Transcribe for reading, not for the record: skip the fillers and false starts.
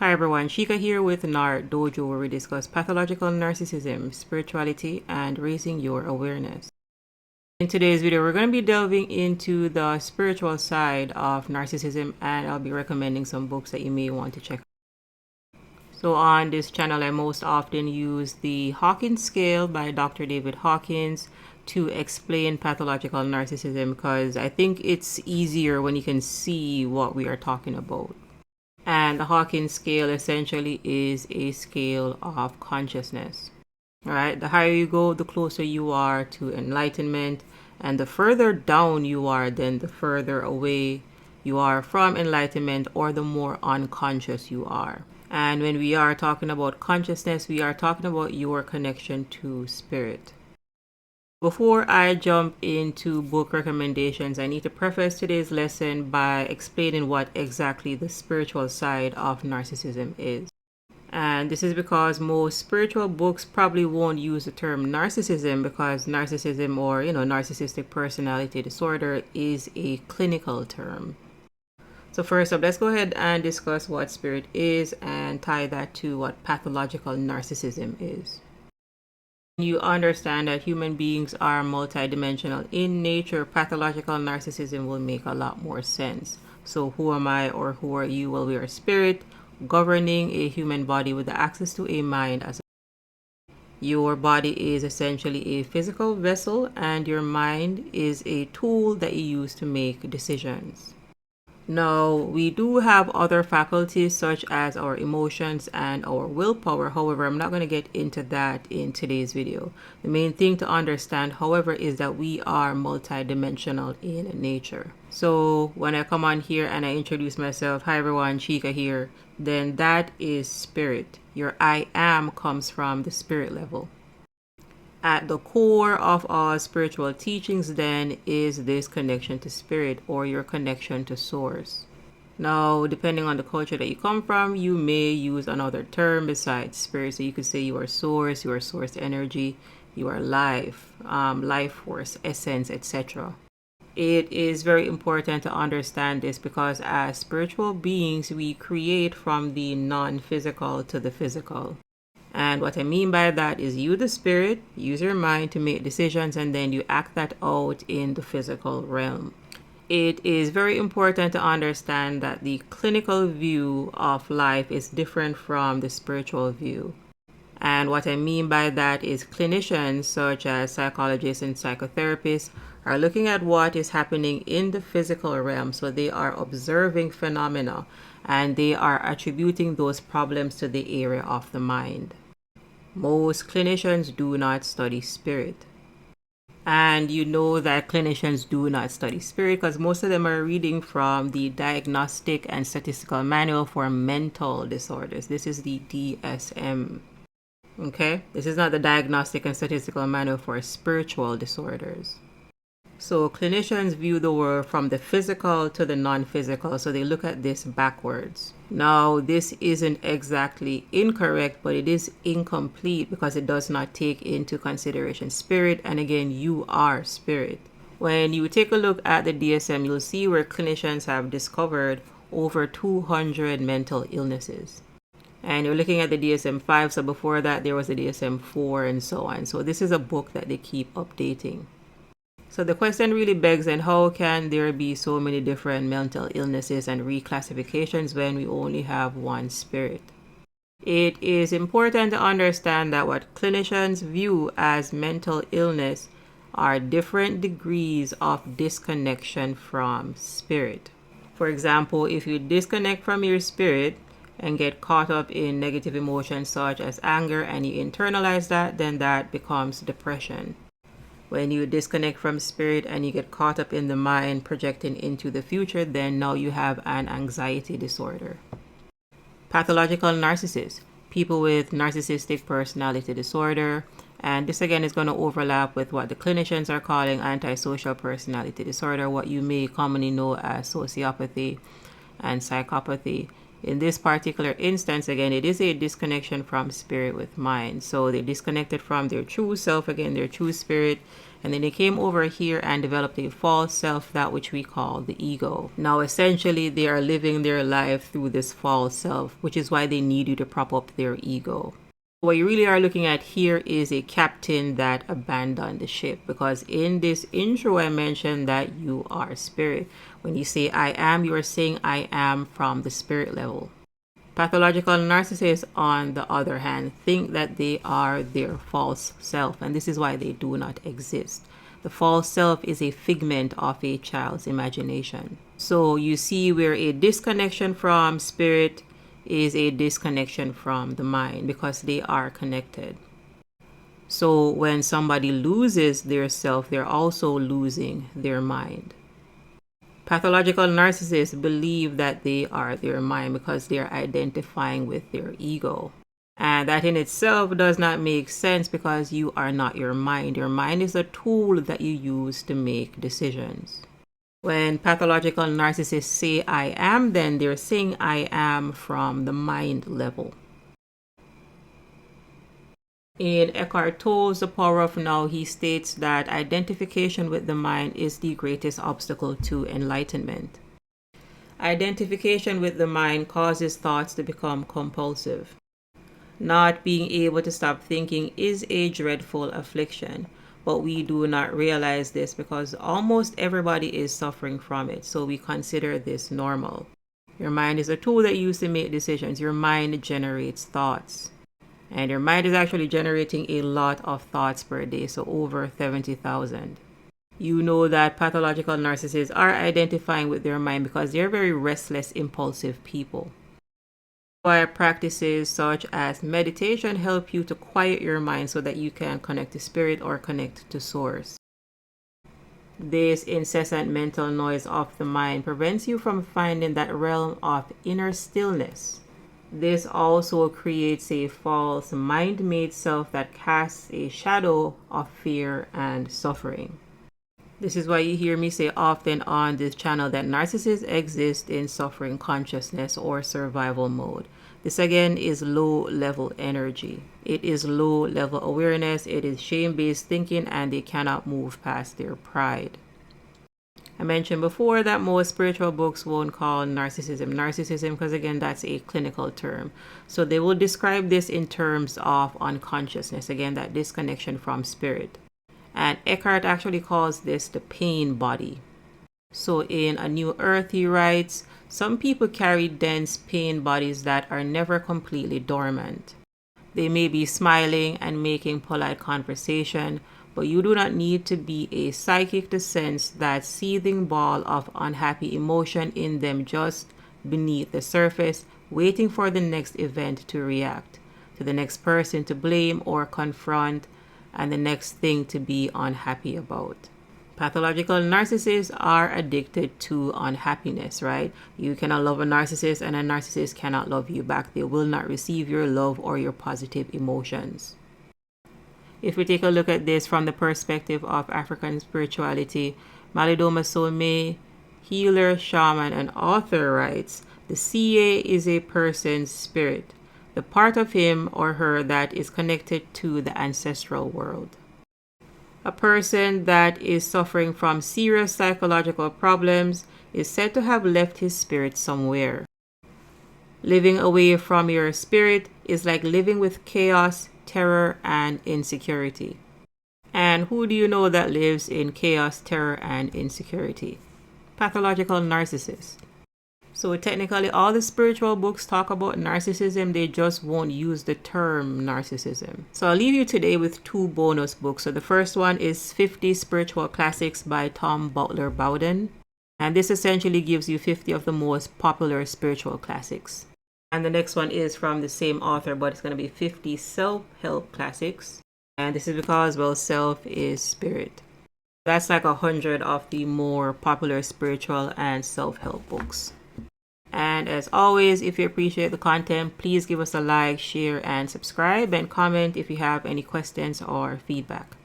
Hi everyone, Shika here with NarcDojo, where we discuss pathological narcissism, spirituality, and raising your awareness. In today's video, we're going to be delving into the spiritual side of narcissism, and I'll be recommending some books that you may want to check out. So on this channel, I most often use the Hawkins scale by Dr. David Hawkins to explain pathological narcissism because I think it's easier when you can see what we are talking about. And the Hawkins scale essentially is a scale of consciousness. All right, the higher you go, the closer you are to enlightenment, and the further down you are, then the further away you are from enlightenment, or the more unconscious you are. And when we are talking about consciousness, we are talking about your connection to spirit. Before I jump into book recommendations, I need to preface today's lesson by explaining what exactly the spiritual side of narcissism is. And this is because most spiritual books probably won't use the term narcissism because narcissism or, narcissistic personality disorder is a clinical term. So first up, let's go ahead and discuss what spirit is and tie that to what pathological narcissism is. You understand that human beings are multidimensional in nature, pathological narcissism will make a lot more sense. So who am I or who are you? Well, we are spirit governing a human body with access to a mind. Your body is essentially a physical vessel and your mind is a tool that you use to make decisions. Now, we do have other faculties such as our emotions and our willpower. However, I'm not going to get into that in today's video. The main thing to understand, however, is that we are multidimensional in nature. So when I come on here and I introduce myself, hi everyone, Chica here, then that is spirit. Your I am comes from the spirit level. At the core of all spiritual teachings then is this connection to spirit or your connection to source. Now, depending on the culture that you come from, you may use another term besides spirit. So you could say you are source energy, you are life, life force, essence, etc. It is very important to understand this because as spiritual beings, we create from the non-physical to the physical. And what I mean by that is you, the spirit, use your mind to make decisions and then you act that out in the physical realm. It is very important to understand that the clinical view of life is different from the spiritual view. And what I mean by that is clinicians such as psychologists and psychotherapists are looking at what is happening in the physical realm. So they are observing phenomena and they are attributing those problems to the area of the mind. Most clinicians do not study spirit. And you know that clinicians do not study spirit because most of them are reading from the Diagnostic and Statistical Manual for Mental Disorders. This is the DSM. Okay? This is not the Diagnostic and Statistical Manual for Spiritual Disorders. So clinicians view the world from the physical to the non-physical, so they look at this backwards. Now, this isn't exactly incorrect, but it is incomplete because it does not take into consideration spirit, and again, you are spirit. When you take a look at the DSM, you'll see where clinicians have discovered over 200 mental illnesses. And you're looking at the DSM-5, so before that there was the DSM-4 and so on. So this is a book that they keep updating. So the question really begs, and how can there be so many different mental illnesses and reclassifications when we only have one spirit? It is important to understand that what clinicians view as mental illness are different degrees of disconnection from spirit. For example, if you disconnect from your spirit and get caught up in negative emotions such as anger and you internalize that, then that becomes depression. When you disconnect from spirit and you get caught up in the mind projecting into the future, then now you have an anxiety disorder. Pathological narcissists, people with narcissistic personality disorder, and this again is going to overlap with what the clinicians are calling antisocial personality disorder, what you may commonly know as sociopathy and psychopathy. In this particular instance, again, it is a disconnection from spirit with mind. So they disconnected from their true self, again, their true spirit, and then they came over here and developed a false self, that which we call the ego. Now, essentially, they are living their life through this false self, which is why they need you to prop up their ego. What you really are looking at here is a captain that abandoned the ship, because in this intro I mentioned that you are spirit. When you say I am, you are saying I am from the spirit level. Pathological narcissists, on the other hand, think that they are their false self, and this is why they do not exist. The false self is a figment of a child's imagination. So you see where a disconnection from spirit is a disconnection from the mind, because they are connected. So when somebody loses their self, they're also losing their mind. Pathological narcissists believe that they are their mind because they're identifying with their ego. And that in itself does not make sense, because you are not your mind. Your mind is a tool that you use to make decisions. When pathological narcissists say I am, then they're saying I am from the mind level. In Eckhart Tolle's The Power of Now, he states that identification with the mind is the greatest obstacle to enlightenment. Identification with the mind causes thoughts to become compulsive. Not being able to stop thinking is a dreadful affliction, but we do not realize this because almost everybody is suffering from it, so we consider this normal. Your mind is a tool that you use to make decisions. Your mind generates thoughts. And your mind is actually generating a lot of thoughts per day, so over 70,000. You know that pathological narcissists are identifying with their mind because they're very restless, impulsive people. Why practices such as meditation help you to quiet your mind so that you can connect to spirit or connect to source. This incessant mental noise of the mind prevents you from finding that realm of inner stillness. This also creates a false mind-made self that casts a shadow of fear and suffering. This is why you hear me say often on this channel that narcissists exist in suffering consciousness or survival mode. This again is low-level energy. It is low-level awareness. It is shame-based thinking, and they cannot move past their pride. I mentioned before that most spiritual books won't call narcissism because again, that's a clinical term. So they will describe this in terms of unconsciousness, again, that disconnection from spirit. And Eckhart actually calls this the pain body. So in A New Earth, he writes, some people carry dense pain bodies that are never completely dormant. They may be smiling and making polite conversation, but you do not need to be a psychic to sense that seething ball of unhappy emotion in them just beneath the surface, waiting for the next event to react, to the next person to blame or confront, and the next thing to be unhappy about. Pathological narcissists are addicted to unhappiness, right? You cannot love a narcissist and a narcissist cannot love you back. They will not receive your love or your positive emotions. If we take a look at this from the perspective of African spirituality, Malidoma Somé, healer, shaman, and author writes, the CA is a person's spirit, the part of him or her that is connected to the ancestral world. A person that is suffering from serious psychological problems is said to have left his spirit somewhere. Living away from your spirit is like living with chaos, terror, and insecurity. And who do you know that lives in chaos, terror, and insecurity? Pathological narcissists. So technically, all the spiritual books talk about narcissism, they just won't use the term narcissism. So I'll leave you today with 2 bonus books. So the first one is 50 Spiritual Classics by Tom Butler Bowden. And this essentially gives you 50 of the most popular spiritual classics. And the next one is from the same author, but it's going to be 50 self-help classics. And this is because, well, self is spirit. That's like 100 of the more popular spiritual and self-help books. And as always, if you appreciate the content, please give us a like, share, and subscribe, and comment if you have any questions or feedback.